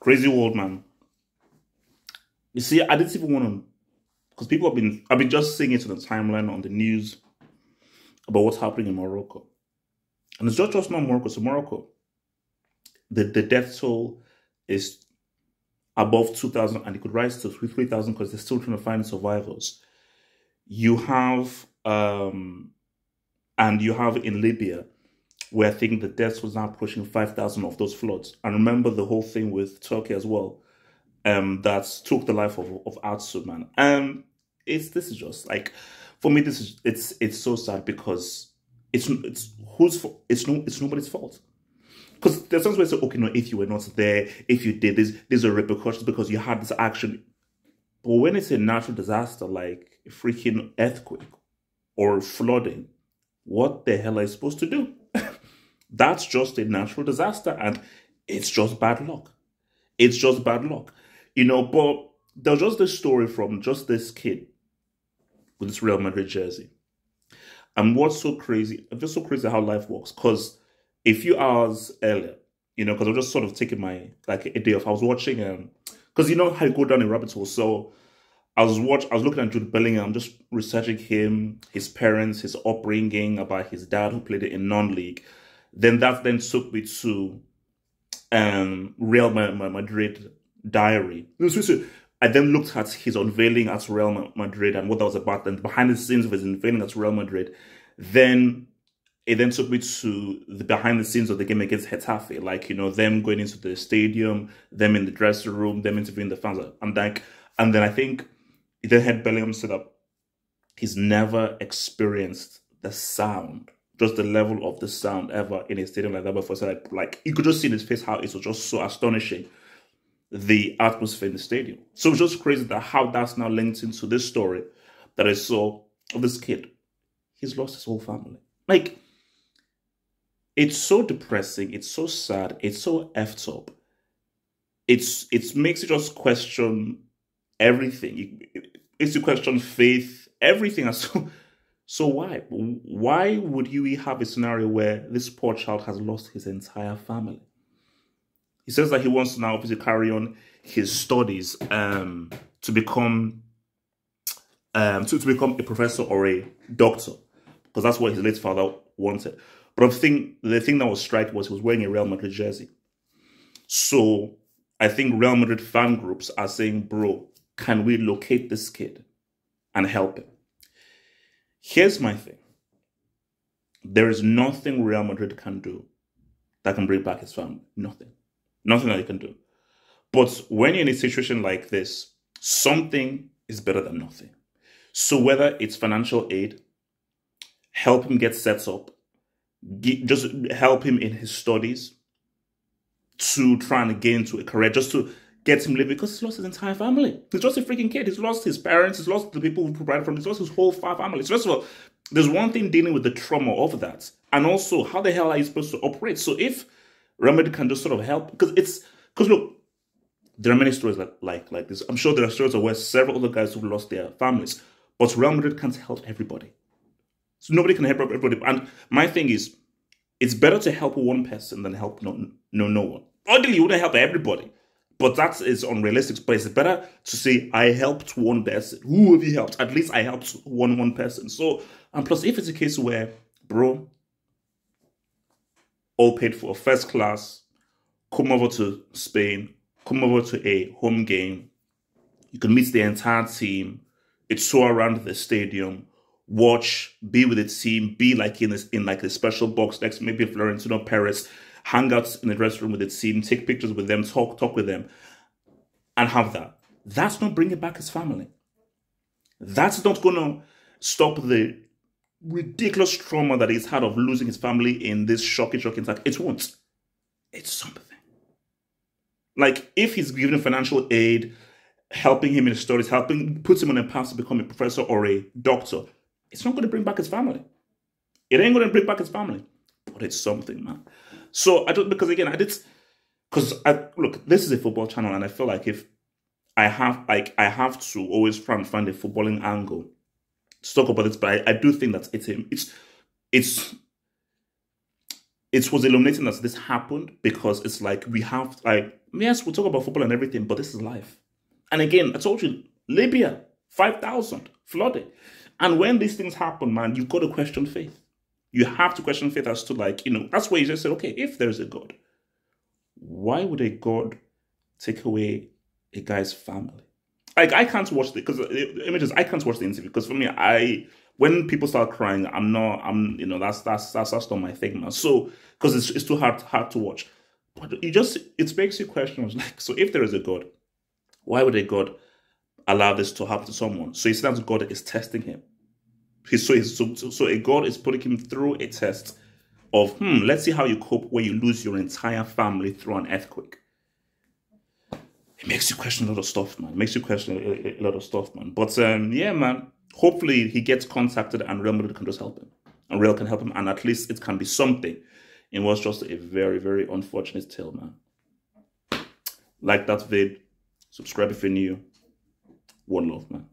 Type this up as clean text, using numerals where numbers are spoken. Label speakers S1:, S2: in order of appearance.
S1: Crazy world, man. You see, I didn't even want to, because I've been just seeing it on the timeline on the news about what's happening in Morocco. And it's just not Morocco, so Morocco. The death toll is above 2,000 and it could rise to 3,000 because they're still trying to find survivors. You have, and you have in Libya, where I think the deaths was now approaching 5,000 of those floods. And remember the whole thing with Turkey as well, that took the life of Atsu, man. This is just like, for me, it's so sad because it's whose fault? It's nobody's fault. Because there's some ways to say, okay, no, if you were not there, if you did this, these are repercussions because you had this action. But when it's a natural disaster like a freaking earthquake or flooding, what the hell are you supposed to do? That's just a natural disaster and it's just bad luck. It's just bad luck. You know, but there's just this story from just this kid with this Real Madrid jersey. And what's so crazy, just so crazy how life works. Because a few hours earlier, you know, because I was just sort of taking my, like a day off. I was watching, because you know how you go down a rabbit hole. So I was looking at Jude Bellingham, just researching him, his parents, his upbringing, about his dad who played it in non-league. Then that then took me to Real Madrid diary. I then looked at his unveiling at Real Madrid and what that was about, and behind the scenes of his unveiling at Real Madrid. Then it then took me to the behind the scenes of the game against Getafe, like, you know, them going into the stadium, them in the dressing room, them interviewing the fans, and then I think it then had Bellingham set up. He's never experienced the sound, just the level of the sound ever in a stadium like that before. So like you could just see in his face how it was just so astonishing, the atmosphere in the stadium. So it's just crazy that how that's now linked into this story that I saw of this kid. He's lost his whole family. Like, it's so depressing. It's so sad. It's so effed up. It makes you just question everything. It's to question faith, everything. So why? Why would you have a scenario where this poor child has lost his entire family? He says that he wants to now obviously carry on his studies to become to become a professor or a doctor, because that's what his late father wanted. But the thing that was striking was he was wearing a Real Madrid jersey. So I think Real Madrid fan groups are saying, bro, can we locate this kid and help him? Here's my thing. There is nothing Real Madrid can do that can bring back his family. Nothing. Nothing that they can do. But when you're in a situation like this, something is better than nothing. So whether it's financial aid, help him get set up, just help him in his studies, to try and get into a career, just to get him living, because he's lost his entire family. He's just a freaking kid. He's lost his parents. He's lost the people who provided for him. He's lost his whole family. So first of all, there's one thing dealing with the trauma of that. And also, how the hell are you supposed to operate? So if Remedy can just sort of help, because look, there are many stories like this. I'm sure there are stories of where several other guys who've lost their families, but Real Madrid can't help everybody. So nobody can help everybody. And my thing is, it's better to help one person than help no one. Ideally, you wouldn't help everybody, but that is unrealistic. But it's better to say, I helped one person. Who have you helped? At least I helped one person. So, and plus, if it's a case where, bro, all paid for, first class, come over to Spain, come over to a home game, you can meet the entire team, it's tour around the stadium, watch, be with the team, be like in like a special box next to maybe Florentino Perez, hang out in the dressing room with the team, take pictures with them, talk with them, and have that. That's not bringing back his family. That's not going to stop the ridiculous trauma that he's had of losing his family in this shocking attack. It won't. It's something. Like, if he's given financial aid, helping him in his studies, puts him on a path to become a professor or a doctor, it's not going to bring back his family. It ain't going to bring back his family. But it's something, man. So, look, this is a football channel, and I feel like if I have to always try and find a footballing angle to talk about this, but I do think that it's it was illuminating that this happened because it's like we have, like, yes, we'll talk about football and everything, but this is life. And again, I told you, Libya, 5,000 flooded. And when these things happen, man, you've got to question faith. You have to question faith as to, like, that's where you just said, okay, if there's a God, why would a God take away a guy's family? Like, I can't watch the, because the images, I can't watch the interview because for me, when people start crying, that's not my thing, man. So, because it's too hard to watch. But it makes you question, like, so if there is a God, why would a God allow this to happen to someone? So it's that God is testing him. So a God is putting him through a test of, let's see how you cope when you lose your entire family through an earthquake. It makes you question a lot of stuff, man. It makes you question a lot of stuff, man. But yeah, man. Hopefully he gets contacted and Real Madrid can just help him. And Real can help him, and at least it can be something in what's just a very, very unfortunate tale, man. Like that vid. Subscribe if you're new. One love, man.